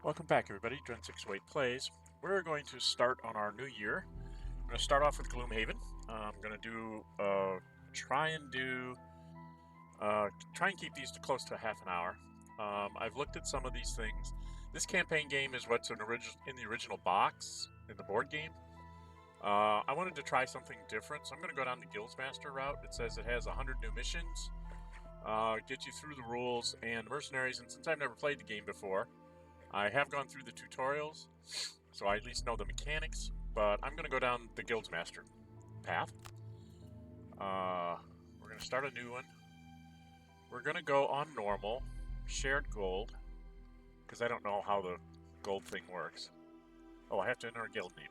Welcome back, everybody. Dren608 plays. We're going to start on our new year. I'm going to start off with GloomHaven. I'm going to do try and keep these to close to a half an hour. I've looked at some of these things. This campaign game is what's in the original box in the board game. I wanted to try something different, so I'm going to go down the Guild Master route. It says it has 100 new missions, get you through the rules and mercenaries. And since I've never played the game before, I have gone through the tutorials, so I at least know the mechanics, but I'm going to go down the Guild Master path. We're going to start a new one. We're going to go on normal, shared gold, because I don't know how the gold thing works. Oh, I have to enter a guild name.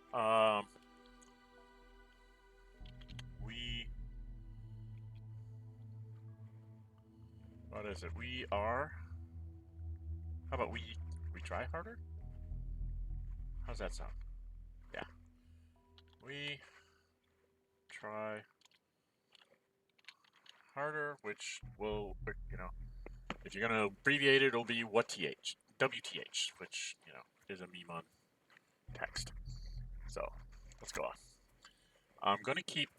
What is it? We are... How about we try harder? How's that sound? Yeah. We try harder, which will, if you're going to abbreviate it, it'll be WTH, which, is a meme on text. So, let's go on. I'm going to keep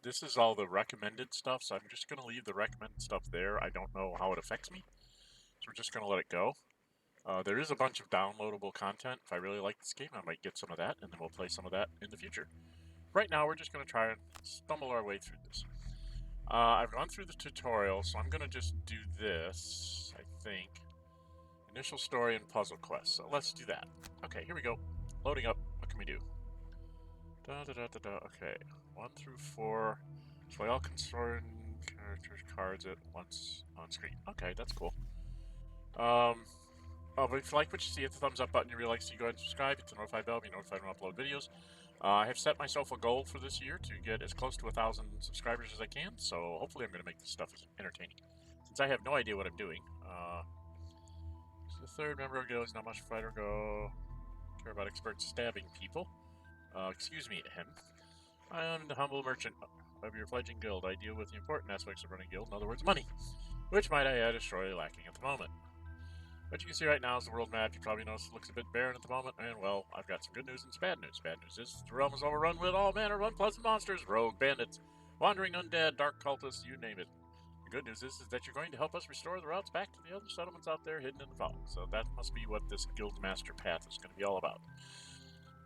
this is all the recommended stuff, so I'm just going to leave the recommended stuff there. I don't know how it affects me, so we're just going to let it go. There is a bunch of downloadable content. If I really like this game, I might get some of that, and then we'll play some of that in the future. Right now, we're just going to try and stumble our way through this. I've gone through the tutorial, so I'm going to just do this, I think. Initial story and puzzle quest. So let's do that. Okay, here we go. Loading up. What can we do? Okay, 1 through 4. Display all concerned characters' cards at once on screen. Okay, that's cool. But if you like what you see, hit the thumbs up button. If you like, so you go ahead and subscribe. Hit the notify bell. Be notified when I upload videos. I have set myself a goal for this year to get as close to 1,000 subscribers as I can. So hopefully, I'm going to make this stuff entertaining. Since I have no idea what I'm doing. The third member of the guild is not much fighter. Go care about experts stabbing people. Excuse me, him. I am the humble merchant of your fledgling guild. I deal with the important aspects of running a guild, in other words, money, which, might I add, is sorely lacking at the moment. What you can see right now is the world map. You probably notice it looks a bit barren at the moment, and, well, I've got some good news and some bad news. Bad news is the realm is overrun with all manner of unpleasant monsters, rogue bandits, wandering undead, dark cultists, you name it. The good news is that you're going to help us restore the routes back to the other settlements out there hidden in the Fowl. So that must be what this Guild Master path is going to be all about.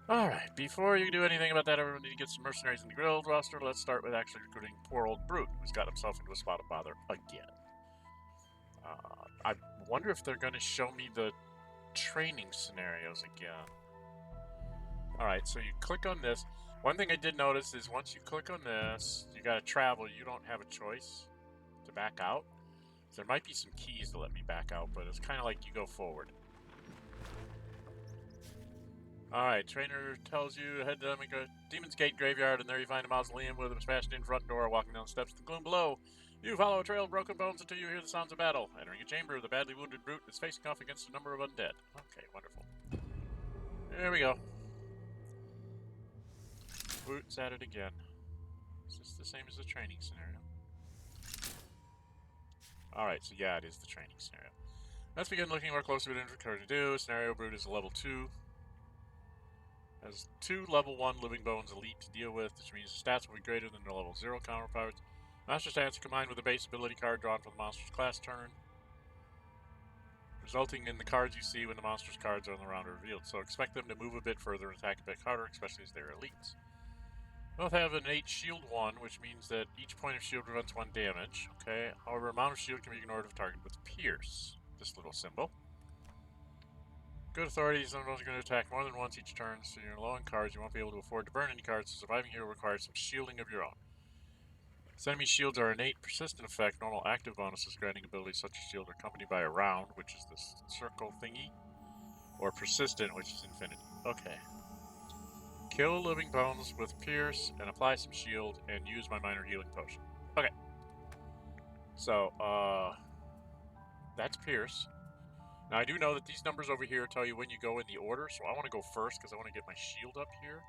Alright, before you do anything about that, everyone need to get some mercenaries in the guild roster. Let's start with actually recruiting poor old Brute, who's got himself into a spot of bother again. I wonder if they're going to show me the training scenarios again. Alright, so you click on this. One thing I did notice is once you click on this, you gotta travel. You don't have a choice to back out. So there might be some keys to let me back out, but it's kind of like you go forward. Alright, trainer tells you head to the Demon's Gate graveyard, and there you find a mausoleum with a smashed in front door. Walking down the steps to the gloom below, you follow a trail of broken bones until you hear the sounds of battle. Entering a chamber, the badly wounded Brute is facing off against a number of undead. Okay, wonderful. There we go. Brute's at it again. Is this the same as the training scenario? Alright, so yeah, it is the training scenario. Let's begin looking more closely at what it's to do. Scenario Brute is a level 2. Has 2 level 1 living bones elite to deal with, which means the stats will be greater than their level 0 counterparts. Master stats are combined with a base ability card drawn for the monster's class turn, resulting in the cards you see when the monster's cards are on the round are revealed. So expect them to move a bit further and attack a bit harder, especially as they're elites. Both have an 8 shield 1, which means that each point of shield prevents 1 damage. Okay, however, amount of shield can be ignored if targeted with Pierce. This little symbol. Good authorities, sometimes are going to attack more than once each turn, so you're low on cards. You won't be able to afford to burn any cards, so surviving here requires some shielding of your own. As enemy shields are innate, persistent effect, normal active bonuses granting abilities such as shield are accompanied by a round, which is this circle thingy, or persistent, which is infinity. Okay. Kill living bones with Pierce and apply some shield and use my minor healing potion. Okay. So, that's Pierce. Now, I do know that these numbers over here tell you when you go in the order, so I want to go first because I want to get my shield up here.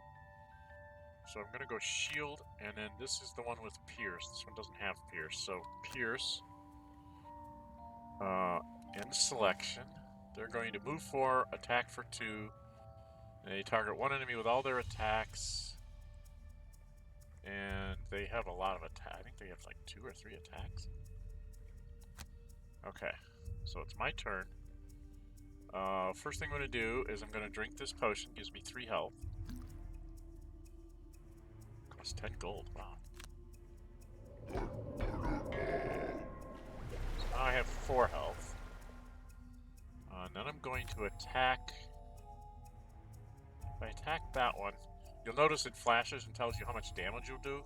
So I'm going to go shield, and then this is the one with Pierce. This one doesn't have Pierce, so Pierce. End selection. They're going to move 4, attack for 2. They target one enemy with all their attacks. And they have a lot of attack. I think they have like 2 or 3 attacks. Okay, so it's my turn. First thing I'm going to do is I'm going to drink this potion. Gives me 3 health. Costs 10 gold. Wow. So now I have 4 health. And then I'm going to attack. If I attack that one, you'll notice it flashes and tells you how much damage you'll do.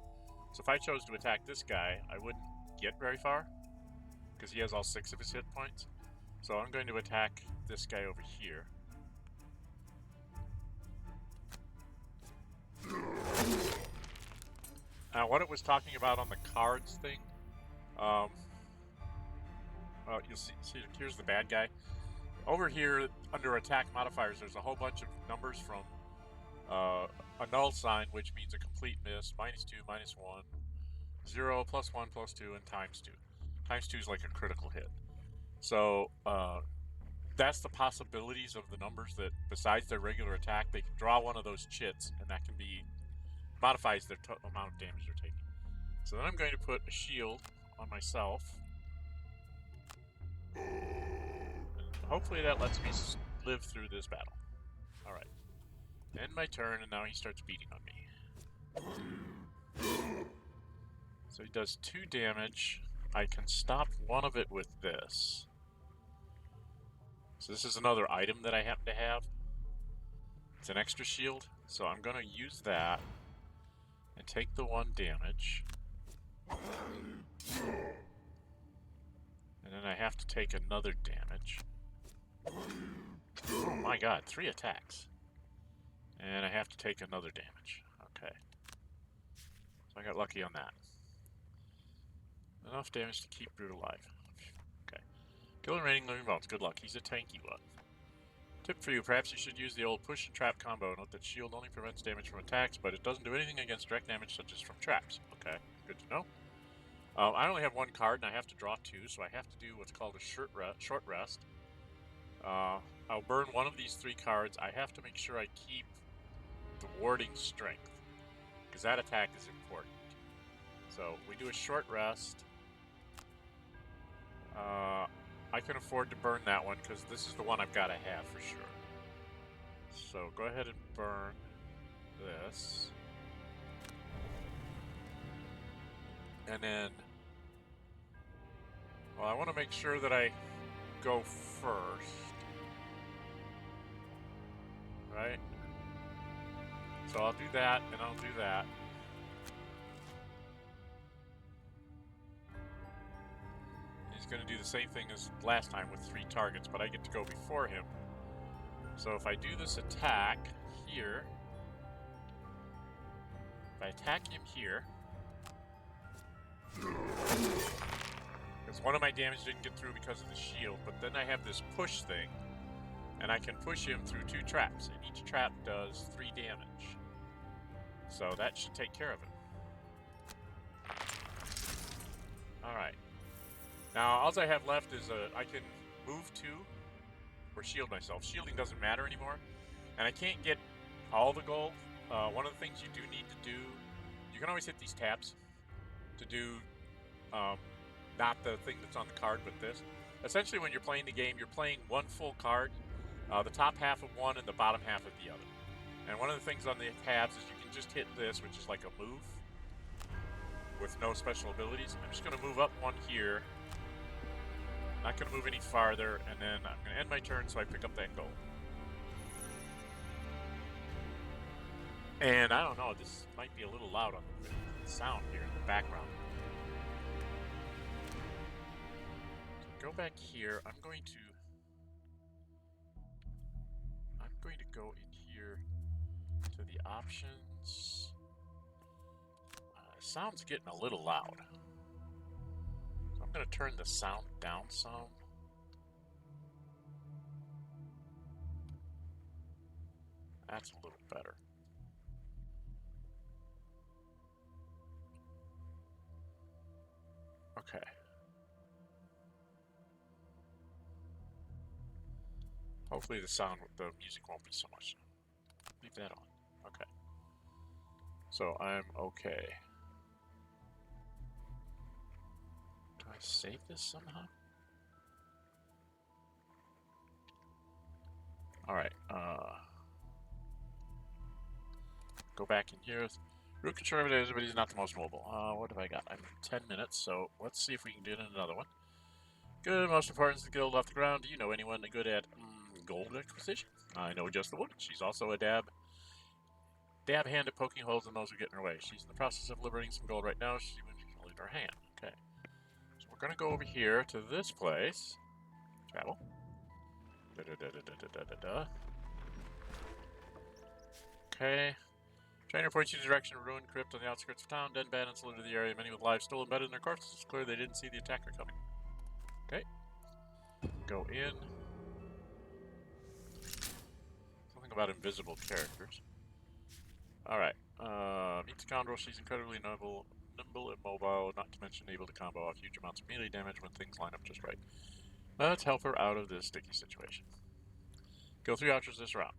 So if I chose to attack this guy, I wouldn't get very far, because he has all 6 of his hit points. So I'm going to attack this guy over here. Now, what it was talking about on the cards thing, you'll see, here's the bad guy. Over here, under attack modifiers, there's a whole bunch of numbers from a null sign, which means a complete miss, -2, -1, 0, +1, +2, and ×2. ×2 is like a critical hit. So that's the possibilities of the numbers that, besides their regular attack, they can draw one of those chits, and that can be modifies their amount of damage they're taking. So then I'm going to put a shield on myself. And hopefully that lets me live through this battle. Alright. End my turn, and now he starts beating on me. So he does 2 damage. I can stop one of it with this. So this is another item that I happen to have. It's an extra shield, so I'm going to use that and take the 1 damage. And then I have to take another damage. Oh my god, 3 attacks. And I have to take another damage. Okay. So I got lucky on that. Enough damage to keep Brute alive. Okay. Kill remaining living bones. Good luck. He's a tanky one. Tip for you, perhaps you should use the old push and trap combo. Note that shield only prevents damage from attacks, but it doesn't do anything against direct damage such as from traps. Okay, good to know. I only have 1 card and I have to draw 2, so I have to do what's called a short rest. I'll burn one of these 3 cards. I have to make sure I keep the warding strength, because that attack is important. So we do a short rest. I can afford to burn that one because this is the one I've got to have for sure. So go ahead and burn this. And then, well, I want to make sure that I go first. Right? So I'll do that, and I'll do that. He's going to do the same thing as last time with 3 targets, but I get to go before him. So if I do this attack here, if I attack him here, because one of my damage didn't get through because of the shield, but then I have this push thing, and I can push him through 2 traps, and each trap does 3 damage. So that should take care of it. Alright. Now, all I have left is I can move 2 or shield myself. Shielding doesn't matter anymore. And I can't get all the gold. One of the things you do need to do, you can always hit these tabs to do not the thing that's on the card, but this. Essentially, when you're playing the game, you're playing 1 full card, the top half of one and the bottom half of the other. And one of the things on the tabs is you can just hit this, which is like a move with no special abilities. I'm just going to move up 1 here. Not going to move any farther, and then I'm going to end my turn so I pick up that gold. And I don't know, this might be a little loud on the sound here in the background. So go back here. I'm going to go in here to the options. Sound's getting a little loud. I'm going to turn the sound down some. That's a little better. Okay. Hopefully the music won't be so much. Leave that on. Okay. So I'm okay. Do I save this somehow? Alright, go back in here. Root conservative, but he's not the most mobile. What have I got? I'm 10 minutes, so let's see if we can do another one. Good, most important is the guild off the ground. Do you know anyone good at gold acquisition? I know just the one. She's also a dab hand at poking holes in those who get in her way. She's in the process of liberating some gold right now. She will leave her hand. Okay. So we're going to go over here to this place. Travel. Okay. Trainer points you in the direction of a ruined crypt on the outskirts of town. Dead bandits looted the area. Many with lives still embedded in their corpses. It's clear they didn't see the attacker coming. Okay. Go in. Something about invisible characters. Alright. Meet the scoundrel. She's incredibly nimble and mobile, not to mention able to combo off huge amounts of melee damage when things line up just right. Let's help her out of this sticky situation. Kill 3 archers this round.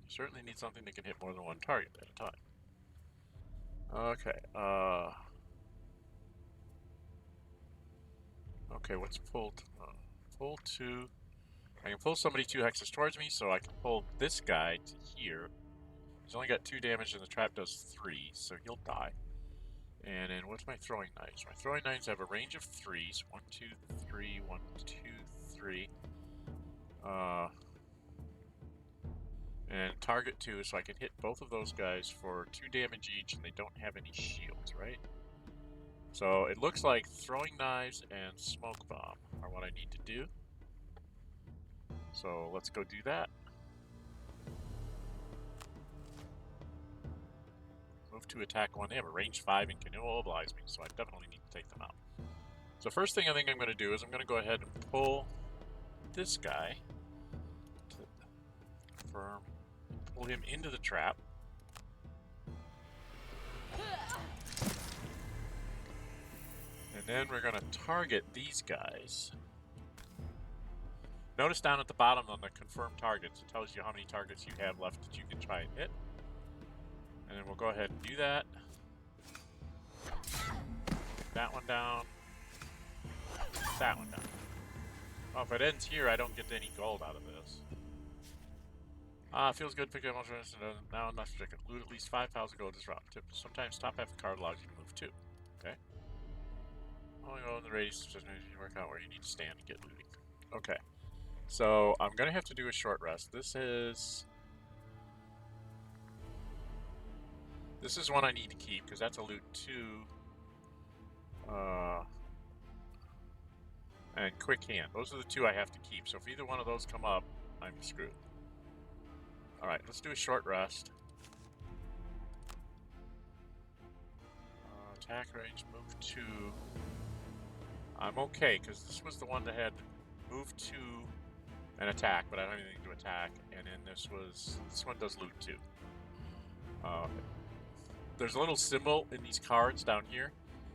You certainly need something that can hit more than one target at a time. Okay, okay, what's pulled? Pull 2. I can pull somebody 2 hexes towards me, so I can pull this guy to here. He's only got 2 damage and the trap does 3, so he'll die. And then what's my throwing knives? My throwing knives have a range of 3s. 1, 2, 3, 1, 2, 3. And target 2, so I can hit both of those guys for 2 damage each, and they don't have any shields, right? So it looks like throwing knives and smoke bomb are what I need to do. So let's go do that. Move to attack 1. They have a range 5 and can immobilize me, so I definitely need to take them out. So first thing I think I'm going to do is I'm going to go ahead and pull this guy to confirm, pull him into the trap. And then we're going to target these guys. Notice down at the bottom on the confirmed targets, it tells you how many targets you have left that you can try and hit. And then we'll go ahead and do that. That one down. That one down. Well, if it ends here, I don't get any gold out of this. Feels good picking up now enough to loot at least 5 piles of gold this round. Tip, sometimes top half the card allows you to move 2. Okay. Only go in the radius doesn't work out where you need to stand and get looting. Okay. So I'm gonna have to do a short rest. This is one I need to keep because that's a loot 2. And quick hand. Those are the 2 I have to keep. So if either one of those come up, I'm screwed. Alright, let's do a short rest. Attack range, move 2. I'm okay, because this was the one that had move 2 and attack, but I don't have anything to attack. And then this one does loot 2. There's a little symbol in these cards down here.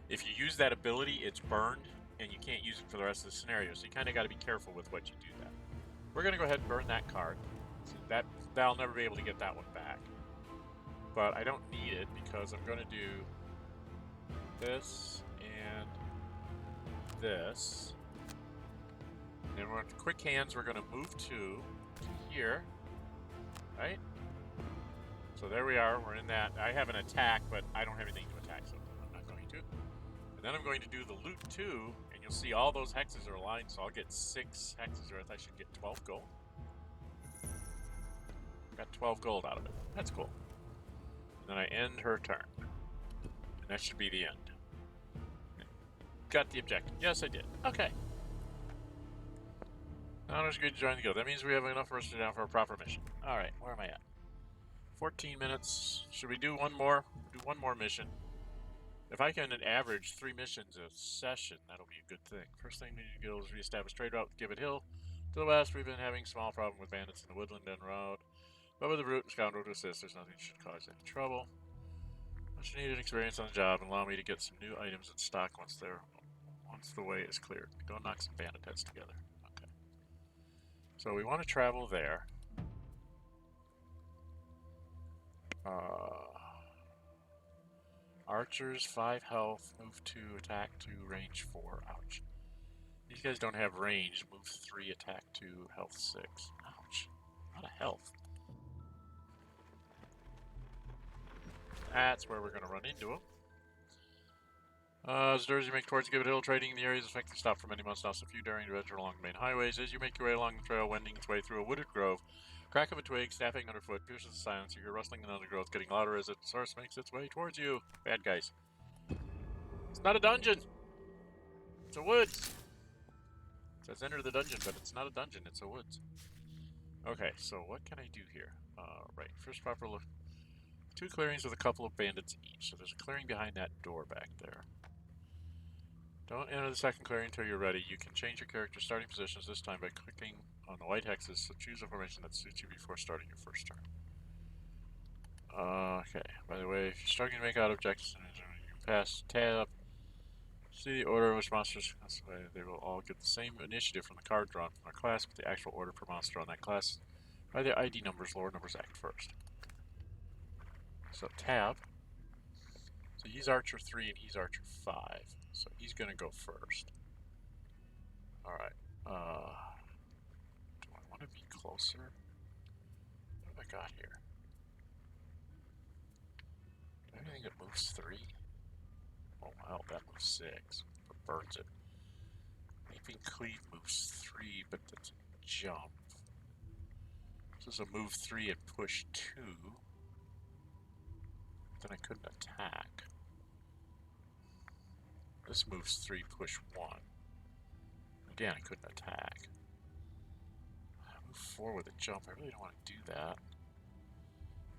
If you use that ability, it's burned, and you can't use it for the rest of the scenario, so you kind of got to be careful with what you do that. We're going to go ahead and burn that card. So that'll never be able to get that one back. But I don't need it, because I'm going to do this and this. And then we're going to quick hands, we're going to move 2 to here, right? So there we are, we're in that. I have an attack, but I don't have anything to attack, so I'm not going to. And then I'm going to do the loot 2, and you'll see all those hexes are aligned, so I'll get 6 hexes worth. I should get 12 gold. Got 12 gold out of it. That's cool. And then I end her turn. And that should be the end. Got the objective. Yes, I did. Okay. Now it's good to join the guild. That means we have enough for us to do down for a proper mission. Alright, where am I at? 14 minutes. Should we do one more? Do one more mission. If I can average 3 missions a session, that'll be a good thing. First thing we need to do is reestablish trade route with Gibbet Hill. To the west, we've been having a small problem with bandits in the woodland and road. But with the root and scoundrel to assist, there's nothing that should cause any trouble. Much needed experience on the job and allow me to get some new items in stock once the way is cleared. Go knock some bandit heads together. Okay. So we want to travel there. Archers, 5 health, move 2, attack 2, range 4. Ouch. These guys don't have range. Move 3, attack 2, health 6. Ouch. A lot of health. That's where we're going to run into them. As you make towards Gibbet Hill, trading in the area is effectively stopped for many months now, so few daring to venture along the main highways. As you make your way along the trail, wending its way through a wooded grove, crack of a twig, snapping underfoot, pierces the silence. You hear rustling in the undergrowth, getting louder as its source makes its way towards you. Bad guys. It's not a dungeon! It's a woods! It says enter the dungeon, but it's not a dungeon, it's a woods. Okay, so what can I do here? Right, first proper look. 2 clearings with a couple of bandits each. So there's a clearing behind that door back there. Don't enter the second clearing until you're ready. You can change your character's starting positions this time by clicking on the white hexes, so choose a formation that suits you before starting your first turn. Okay, by the way, if you're struggling to make out objectives, you can pass tab. See the order in which monsters, they will all get the same initiative from the card drawn from their class, but the actual order per monster on that class by the ID numbers, lower numbers act first. So tab. So he's Archer 3 and he's Archer 5. So he's going to go first. Alright. Do I want to be closer? What have I got here? Do I have anything that moves 3? Oh wow, that moves 6. But burns it. Leaping Cleave moves 3, but that's a jump. This is a move 3 and push 2. Then I couldn't attack. This moves 3, push 1. Again, I couldn't attack. Move 4 with a jump. I really don't want to do that.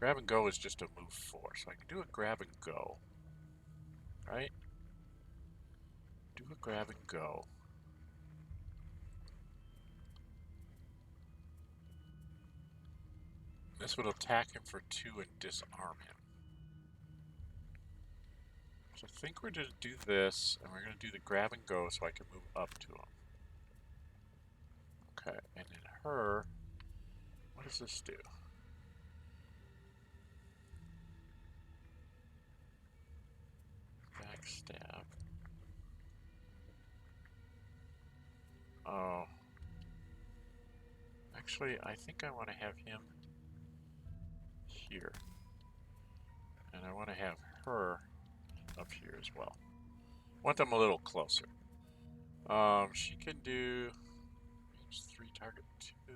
Grab and go is just a move 4, so I can do a grab and go. Right? Do a grab and go. This would attack him for 2 and disarm him. So I think we're going to do this, and we're going to do the grab and go so I can move up to him. Okay, and then her, what does this do? Backstab. Oh. Actually, I think I want to have him here. And I want to have her up here as well. Want them a little closer. She can do range 3, target 2.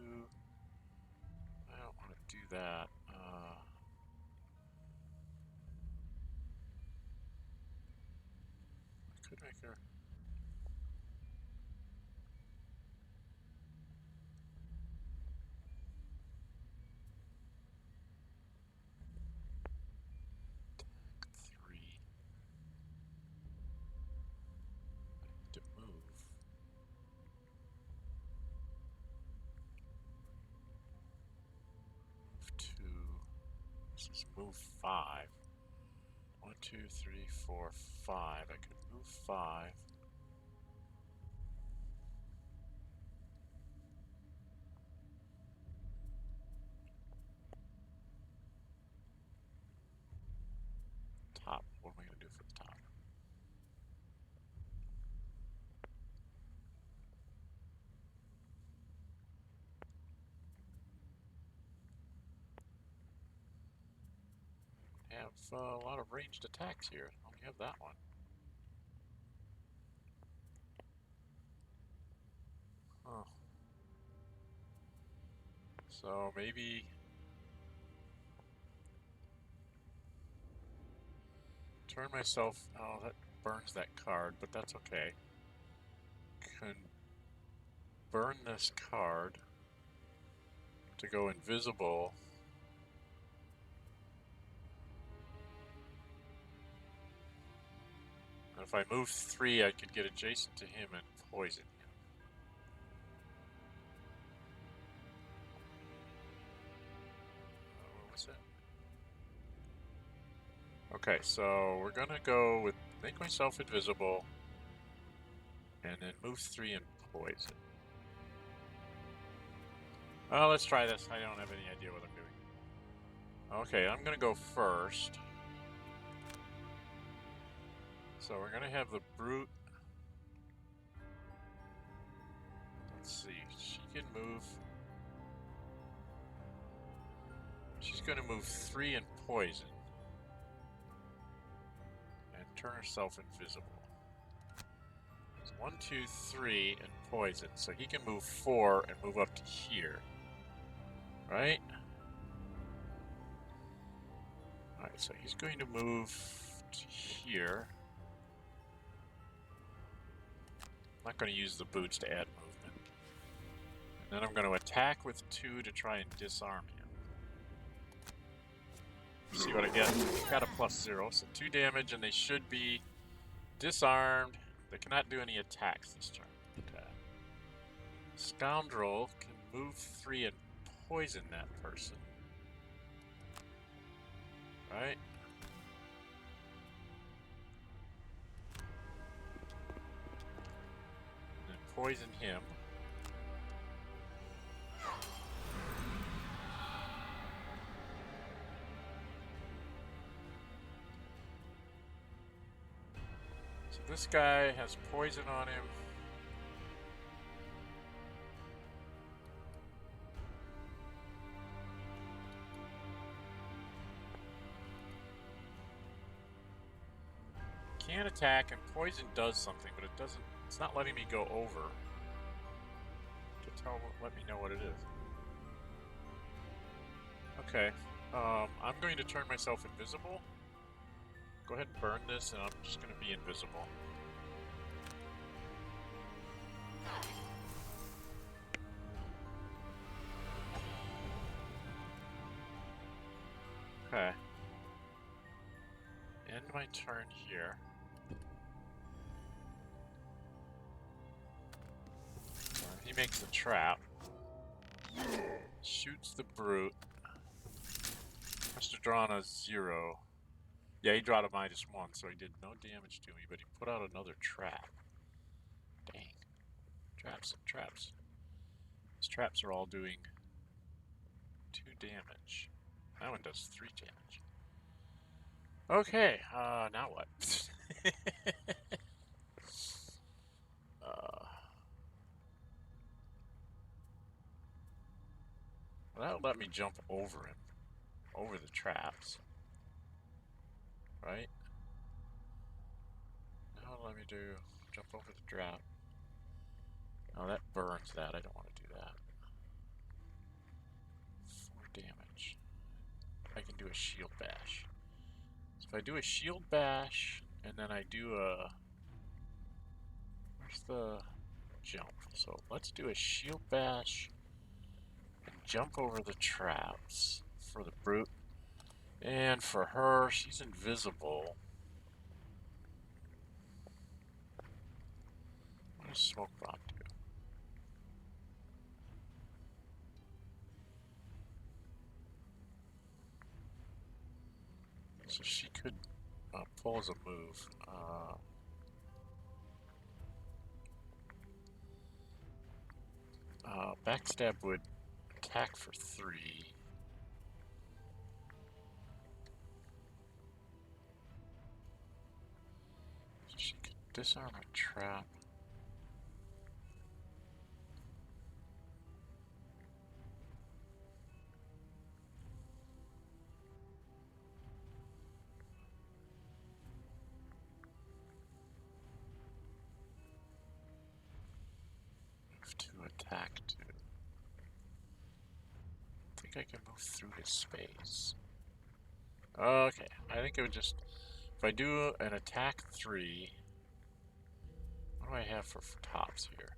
I don't want to do that. I could make her. Move 5. 1, 2, 3, 4, 5. I could move 5. Top. What am I going to do for the top? Have a lot of ranged attacks here. I only have that one. Huh. So maybe turn myself. Oh, that burns that card, but that's okay. Can burn this card to go invisible. If I move 3, I could get adjacent to him and poison him. What was that? Okay, so we're gonna go with make myself invisible, and then move 3 and poison. Let's try this. I don't have any idea what I'm doing. Okay, I'm gonna go first. So we're gonna have the brute. Let's see, she can move. She's gonna move 3 in poison. And turn herself invisible. It's 1, 2, 3 in poison. So he can move 4 and move up to here. Right? Alright, so he's going to move to here. I'm not going to use the boots to add movement. And then I'm going to attack with 2 to try and disarm him. See what I get? Got a +0, so 2 damage, and they should be disarmed. They cannot do any attacks this turn. Okay. Scoundrel can move 3 and poison that person. Right? And then poison him. So this guy has poison on him. Can't attack, and poison does something, but it doesn't. It's not letting me go over to let me know what it is. Okay, I'm going to turn myself invisible. Go ahead and burn this, and I'm just going to be invisible. Okay. End my turn here. He makes a trap. Shoots the brute. Must have drawn a 0. Yeah, he drawed a -1, so he did no damage to me, but he put out another trap. Dang. Traps and traps. These traps are all doing 2 damage. That one does 3 damage. Okay, now what? Well, that'll let me jump over him. Over the traps. Right? Now let me jump over the trap. Oh, that burns that. I don't want to do that. 4 damage. I can do a shield bash. So if I do a shield bash, and then I do a... Where's the jump? So let's do a shield bash and jump over the traps for the brute. And for her, she's invisible. What does Smoke Bomb do? So she could pull as a move. Backstab would attack for 3. So she could disarm a trap. Move to attack 2. I think I can move through his space. Okay, I think it would just... If I do an attack 3... What do I have for tops here?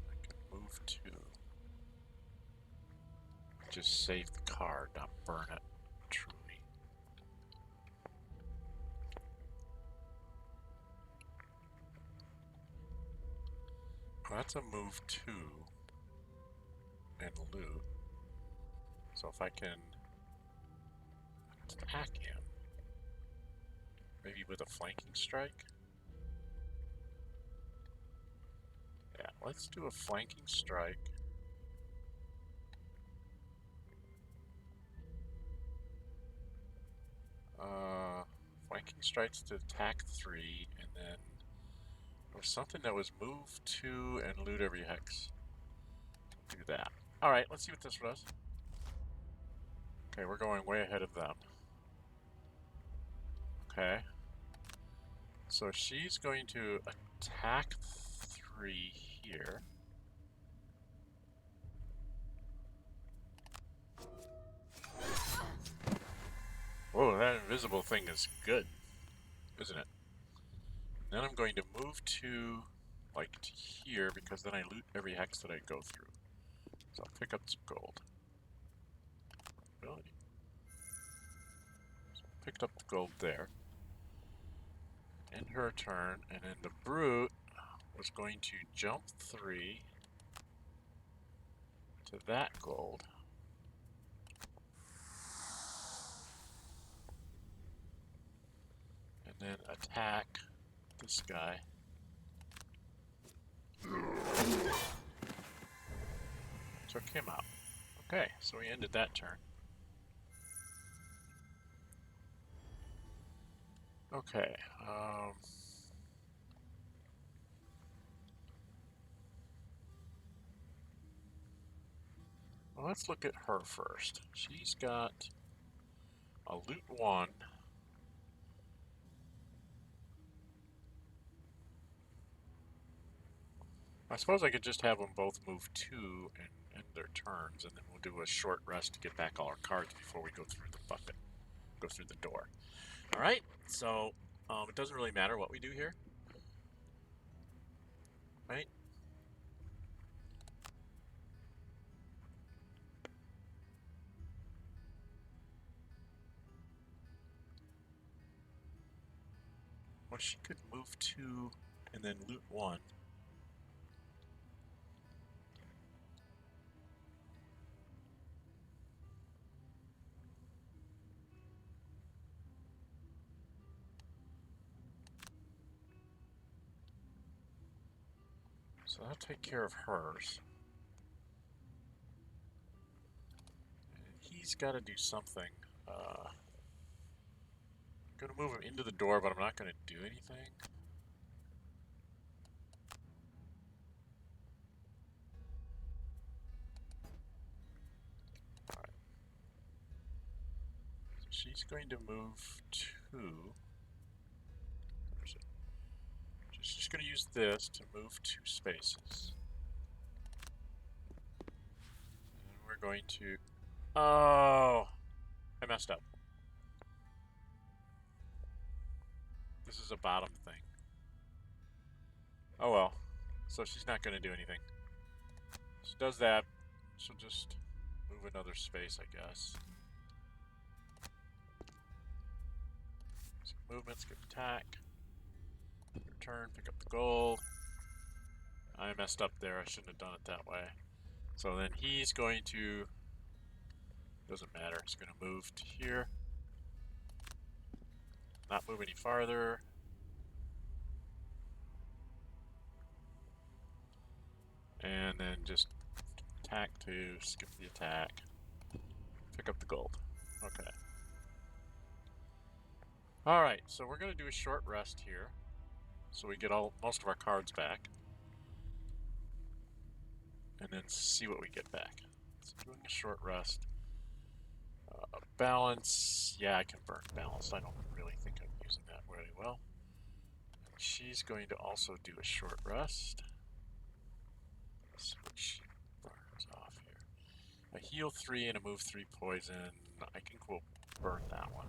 I can move 2. Just save the card, not burn it. Truly. Well, that's a move 2. And loot. So if I can attack him, maybe with a flanking strike? Yeah. let's do a flanking strike. Flanking strikes to attack 3, and then there was something that was move 2 and loot every hex. Do that. Alright, let's see what this was. Okay, we're going way ahead of them. Okay. So she's going to attack 3 here. Whoa, that invisible thing is good, isn't it? Then I'm going to move to, like, to here, because then I loot every hex that I go through. So I'll pick up some gold. Ability. So picked up the gold there. End her turn, and then the brute was going to jump 3 to that gold. And then attack this guy. Took him out. Okay, so we ended that turn. Okay, well, let's look at her first. She's got a loot 1. I suppose I could just have them both move 2 and end their turns, and then we'll do a short rest to get back all our cards before we go through the bucket, go through the door. All right, so it doesn't really matter what we do here, right? Well, she could move 2 and then loot 1. So that'll take care of hers. And he's got to do something. I'm going to move him into the door, but I'm not going to do anything. All right. So she's going to move 2. Where's it? She's just going to use this to move 2 spaces. And we're going to... Oh! I messed up. This is a bottom thing. Oh well. So she's not going to do anything. She does that. She'll just move another space, I guess. Skip movement, skip attack. Return, pick up the gold. I messed up there. I shouldn't have done it that way. So then he's going to... Doesn't matter. He's going to move to here. Not move any farther. And then just attack to skip the attack. Pick up the gold. Okay. Alright, so we're going to do a short rest here. So we get most of our cards back. And then see what we get back. So doing a short rest. Balance. Yeah, I can burn balance. I don't really think I'm using that very well. And she's going to also do a short rest. Let's see what she burns off here. A heal 3 and a move 3 poison. I think we'll burn that one.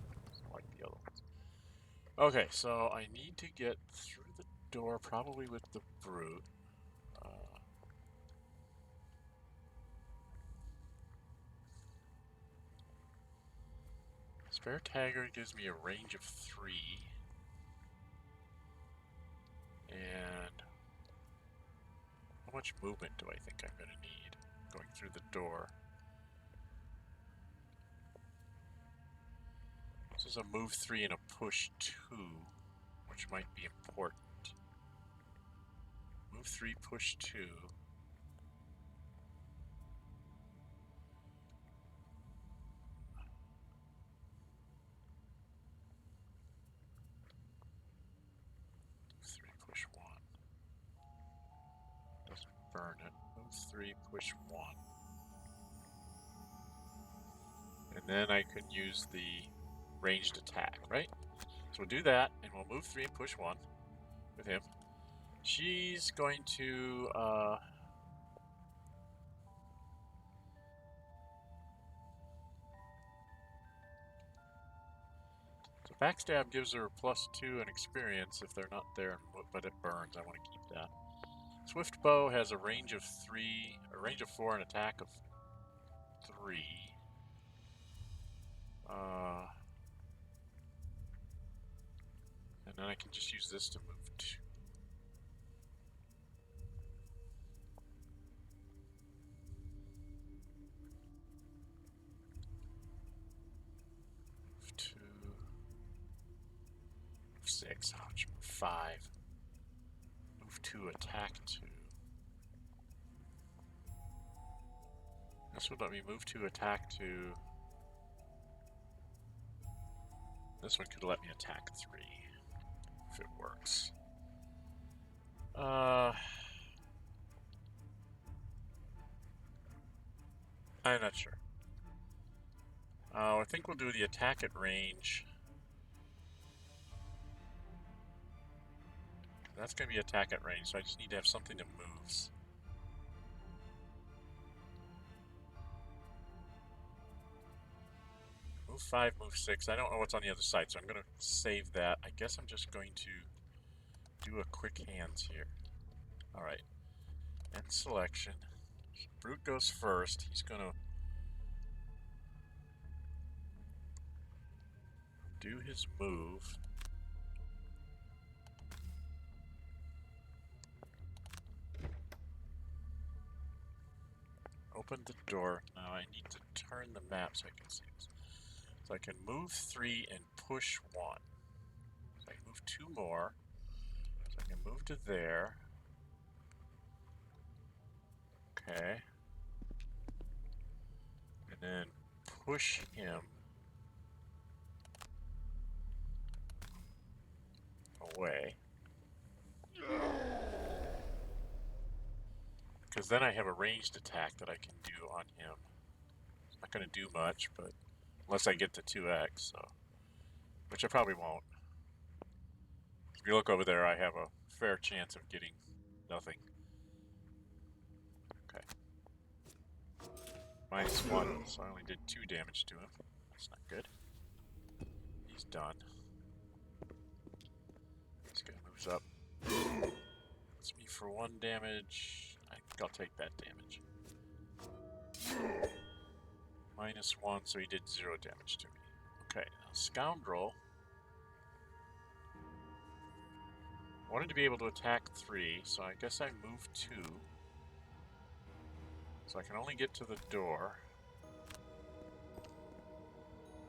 Like the other ones. Okay, so I need to get through the door, probably with the brute. Spare Taggart gives me a range of 3. And how much movement do I think I'm going to need going through the door? This is a move 3 and a push 2, which might be important. Move 3, push 2. Push 1. Doesn't burn it. Move 3, push 1. And then I can use the ranged attack, right? So we'll do that, and we'll move 3 and push 1 with him. She's going to, so backstab gives her +2 in experience if they're not there, but it burns. I want to keep that. Swift bow has a range of 3, a range of 4, and attack of 3. And then I can just use this to move 2. Move 2. Move 6. Ouch. Move 5. Move 2. Attack 2. This would let me move 2. Attack 2. This one could let me attack 3. If it works. I'm not sure. I think we'll do the attack at range. That's going to be attack at range, so I just need to have something that moves. Move 5, move 6. I don't know what's on the other side, so I'm going to save that. I guess I'm just going to do a quick hands here. Alright. End selection. Brute goes first. He's going to do his move. Open the door. Now I need to turn the map so I can see this. So I can move 3 and push 1. So I can move 2 more. So I can move to there. Okay. And then push him away. Because then I have a ranged attack that I can do on him. It's not going to do much, but unless I get to 2x, so which I probably won't. If you look over there, I have a fair chance of getting nothing. Okay. -1, so I only did 2 damage to him. That's not good. He's done. This guy moves up. It's me for 1 damage. I think I'll take that damage. -1, so he did 0 damage to me. Okay, now Scoundrel wanted to be able to attack 3, so I guess I move 2. So I can only get to the door.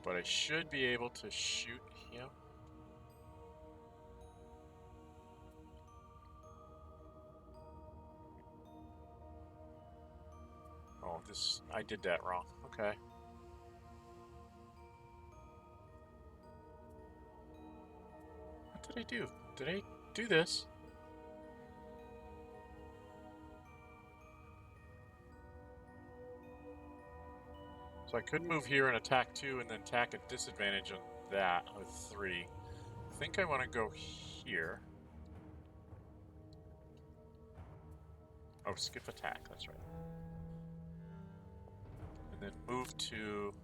But I should be able to shoot him. Oh, I did that wrong. Okay. What did I do? Did I do this? So I could move here and attack 2 and then attack at disadvantage on that with 3. I think I want to go here. Oh, skip attack, that's right. And then move to...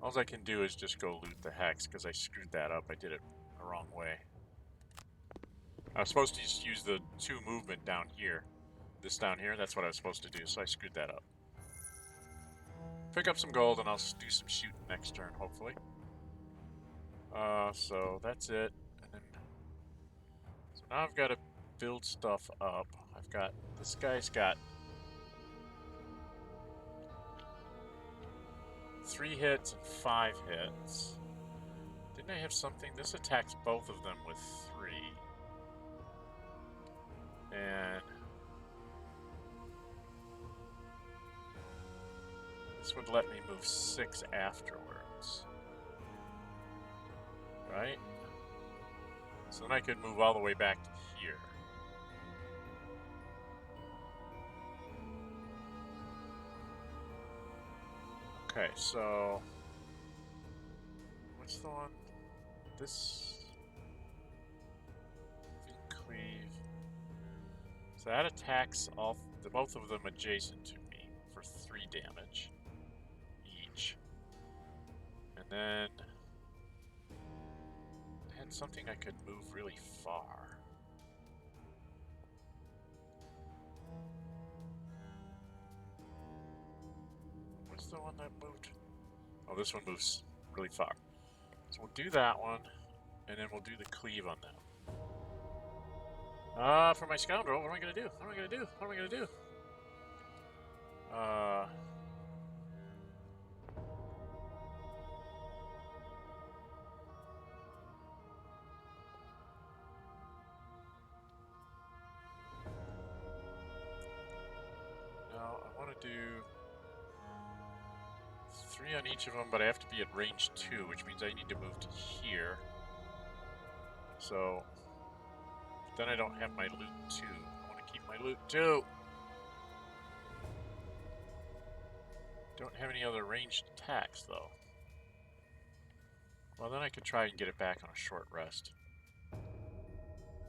All I can do is just go loot the hex because I screwed that up. I did it the wrong way. I was supposed to just use the 2 movement down here. This down here, that's what I was supposed to do, so I screwed that up. Pick up some gold and I'll do some shooting next turn, hopefully. So that's it. And then, so now I've got to build stuff up. I've got, this guy's got 3 hits and 5 hits. Didn't I have something? This attacks both of them with 3. And This would let me move 6 afterwards. Right? So then I could move all the way back to here. Okay, so... what's the one? This... Cleave. So that attacks both of them adjacent to me for 3 damage each. And then... I had something I could move really far. What's the one that moved? Oh, this one moves really far. So we'll do that one, and then we'll do the cleave on that. For my scoundrel, what am I gonna do? What am I gonna do? What am I gonna do? No, I want to do 3 on each of them, but I have to be at range 2, which means I need to move to here. So then I don't have my loot 2. I want to keep my loot 2. Don't have any other ranged attacks, though. Well, then I could try and get it back on a short rest.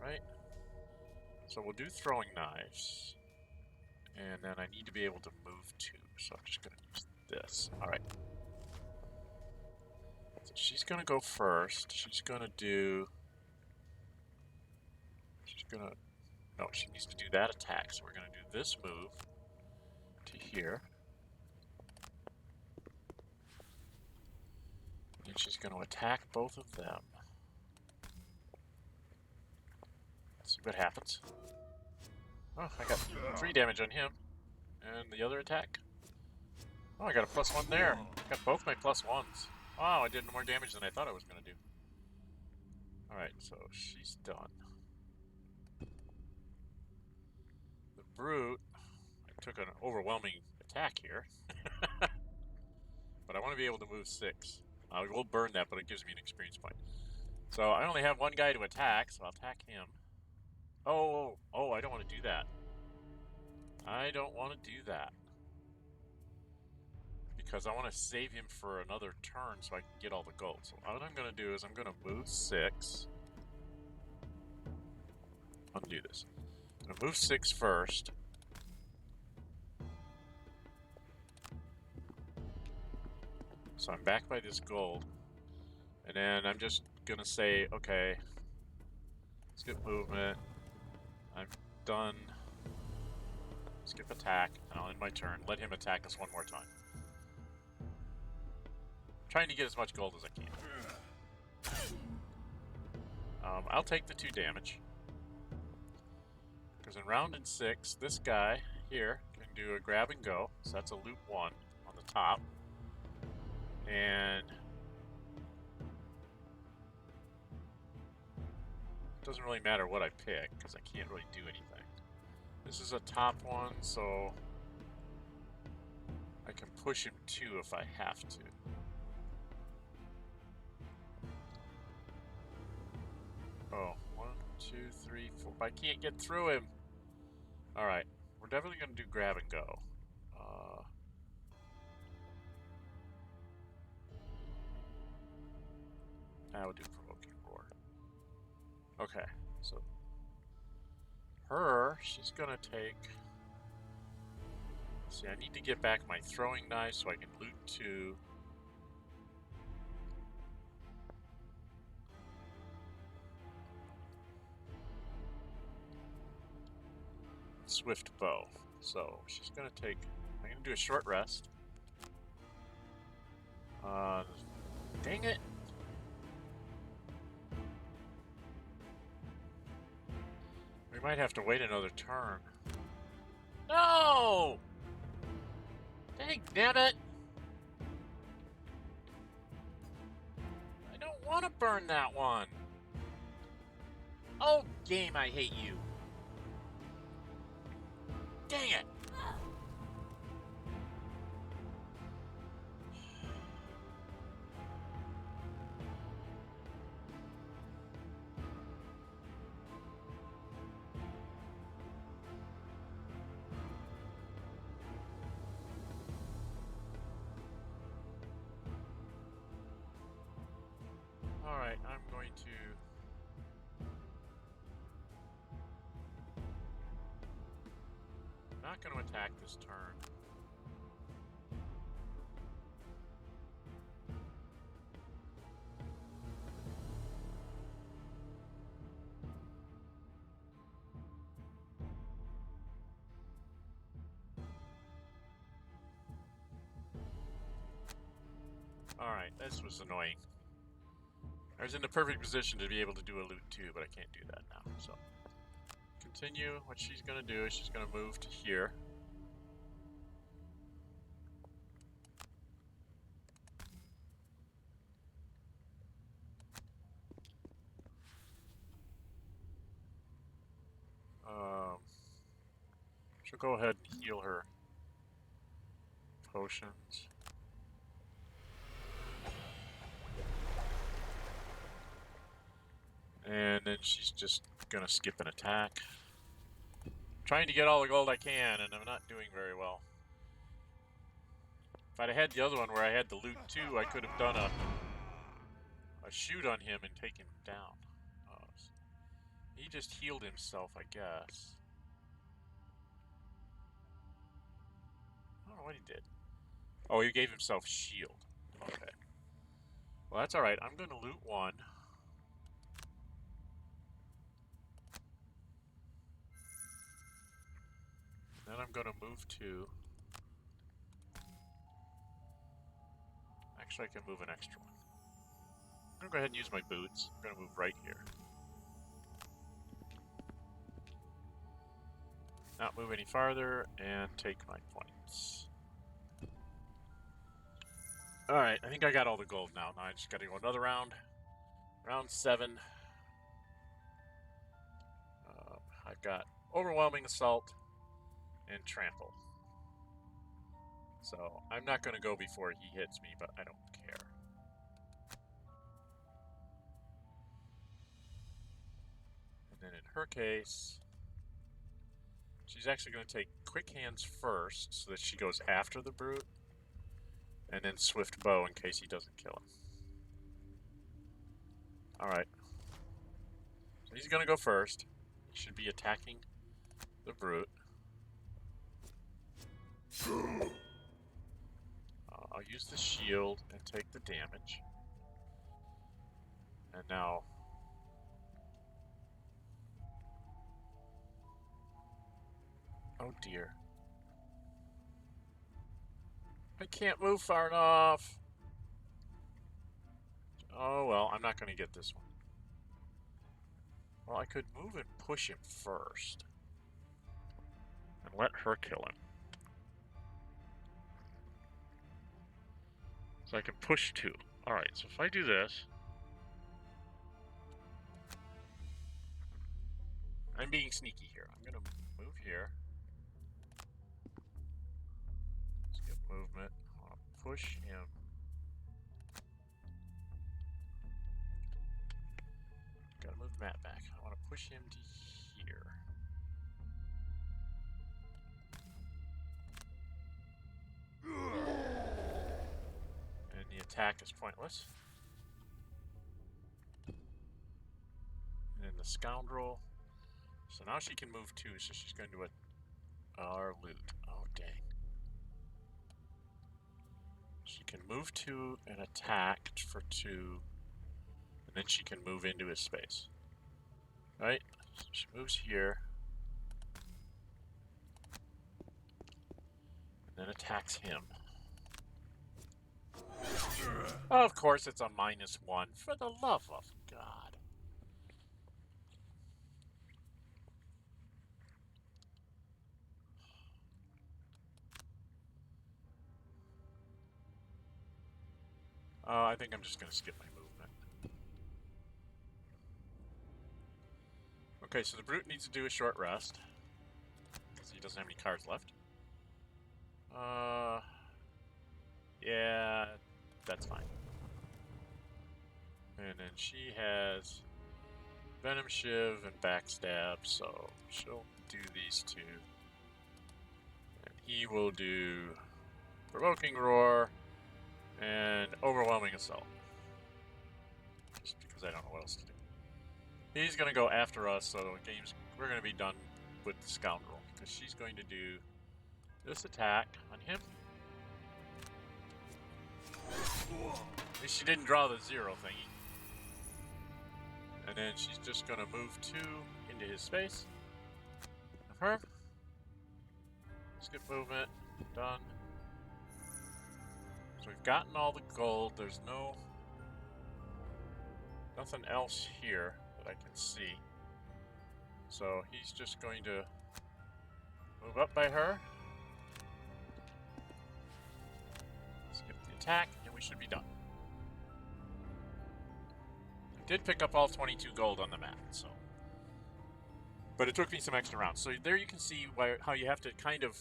Right? So we'll do throwing knives. And then I need to be able to move 2, so I'm just going to use this. Alright. So she's going to go first. She's going to do... she's going to... no, she needs to do that attack. So we're going to do this move to here. And she's going to attack both of them. Let's see what happens. Oh, I got 3 damage on him. And the other attack? Oh, I got a +1 there. Got both my +1s. Wow, I did more damage than I thought I was going to do. Alright, so she's done. The brute, I took an overwhelming attack here. But I want to be able to move 6. I will burn that, but it gives me an experience point. So I only have 1 guy to attack, so I'll attack him. Oh, I don't want to do that. I don't want to do that. Because I want to save him for another turn so I can get all the gold. So what I'm going to do is I'm going to move 6. Undo this. I'm going to move 6 first. So I'm back by this gold. And then I'm just going to say, okay, skip movement. I'm done. Skip attack, and I'll end my turn. Let him attack us 1 more time. I'm trying to get as much gold as I can. I'll take the 2 damage. Because in round 6, this guy here can do a grab and go. So that's a loot 1 on the top. And it doesn't really matter what I pick, because I can't really do anything. This is a top one, so I can push him 2 if I have to. Oh, 1, 2, 3, 4. I can't get through him. Alright, we're definitely going to do grab and go. I would do provoking roar. Okay, so her, she's gonna take... see, I need to get back my throwing knife so I can loot 2. Swift bow. So she's gonna take... I'm gonna do a short rest. Dang it! We might have to wait another turn. No! Dang nabbit! I don't want to burn that one. Oh, game, I hate you. Dang it! Alright, I'm going to... I'm not going to attack this turn. Alright, this was annoying. I was in the perfect position to be able to do a loot too, but I can't do that now, so... Continue. What she's gonna do is she's gonna move to here. She'll go ahead and heal her potions. And then she's just gonna skip an attack. Trying to get all the gold I can, and I'm not doing very well. If I'd had the other one where I had the loot too, I could have done a shoot on him and taken him down. He just healed himself, I guess. I don't know what he did. Oh, he gave himself shield. Okay. Well, that's alright. I'm going to loot one. Then I'm going to move two. Actually, I can move an extra one. I'm going to go ahead and use my boots. I'm going to move right here. Not move any farther, and take my points. Alright, I think I got all the gold now. Now I just gotta go another round. Round 7. I've got Overwhelming Assault and Trample. So, I'm not gonna go before he hits me, but I don't care. And then in her case... she's actually going to take Quick Hands first, so that she goes after the Brute, and then Swift Bow in case he doesn't kill him. Alright. So he's going to go first. He should be attacking the Brute. I'll use the shield and take the damage. And now... oh dear. I can't move far enough. Oh well, I'm not going to get this one. Well, I could move and push him first. And let her kill him. So I can push two. Alright, so if I do this... I'm being sneaky here. I'm going to move here. Skip movement. I'll push him. Gotta move Matt back. I want to push him to here. And the attack is pointless. And then the Scoundrel. So now she can move two, so she's going to do our loot. Oh, dang. She can move two and attack for two. And then she can move into his space. Right? So she moves here. And then attacks him. Oh, of course it's a -1. For the love of God. I think I'm just going to skip my movement. Okay, so the Brute needs to do a short rest. Because he doesn't have any cards left. Yeah, that's fine. And then she has Venom Shiv and Backstab, so she'll do these two. And he will do Provoking Roar and Overwhelming Assault. Just because because I don't know what else to do. He's going to go after us, so we're going to be done with the scoundrel, because she's going to do this attack on him. At least she didn't draw the 0 thingy. And then she's just going to move 2 into his space. Of her. Skip movement. Done. So we've gotten all the gold. There's nothing else here that I can see. So he's just going to move up by her. Skip the attack, and we should be done. Did pick up all 22 gold on the map, so. But it took me some extra rounds. So there you can see how you have to kind of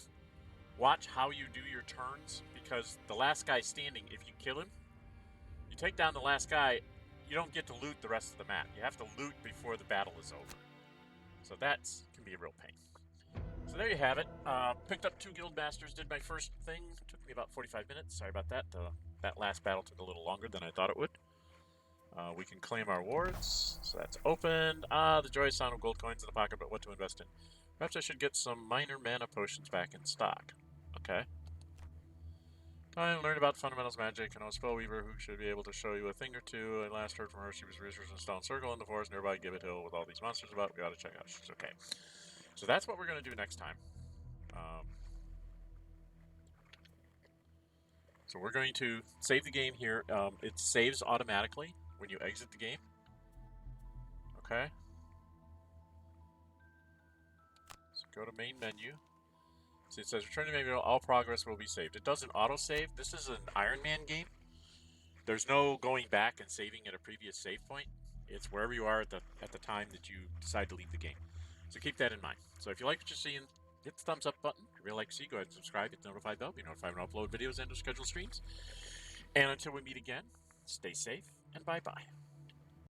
watch how you do your turns, because the last guy standing, if you kill him, you take down the last guy, you don't get to loot the rest of the map. You have to loot before the battle is over. So that can be a real pain. So there you have it. Picked up 2 guild masters, did my first thing. Took me about 45 minutes. Sorry about that. That last battle took a little longer than I thought it would. We can claim our wards, so that's opened. The joyous sound of gold coins in the pocket, but what to invest in? Perhaps I should get some minor mana potions back in stock. Okay. I learned about fundamentals magic. I know a spellweaver who should be able to show you a thing or two. I last heard from her she was researching a stone circle in the forest nearby Gibbet Hill with all these monsters about. We gotta check out. She's okay. So that's what we're gonna do next time. So we're going to save the game here. It saves automatically when you exit the game. Okay. So go to main menu. So it says return to menu, all progress will be saved. It doesn't auto-save. This is an Iron Man game. There's no going back and saving at a previous save point. It's wherever you are at the time that you decide to leave the game. So keep that in mind. So if you like what you're seeing, hit the thumbs up button. If you really like to see, go ahead and subscribe, hit the notified bell, be notified when I upload videos and to schedule streams. And until we meet again, stay safe and bye-bye.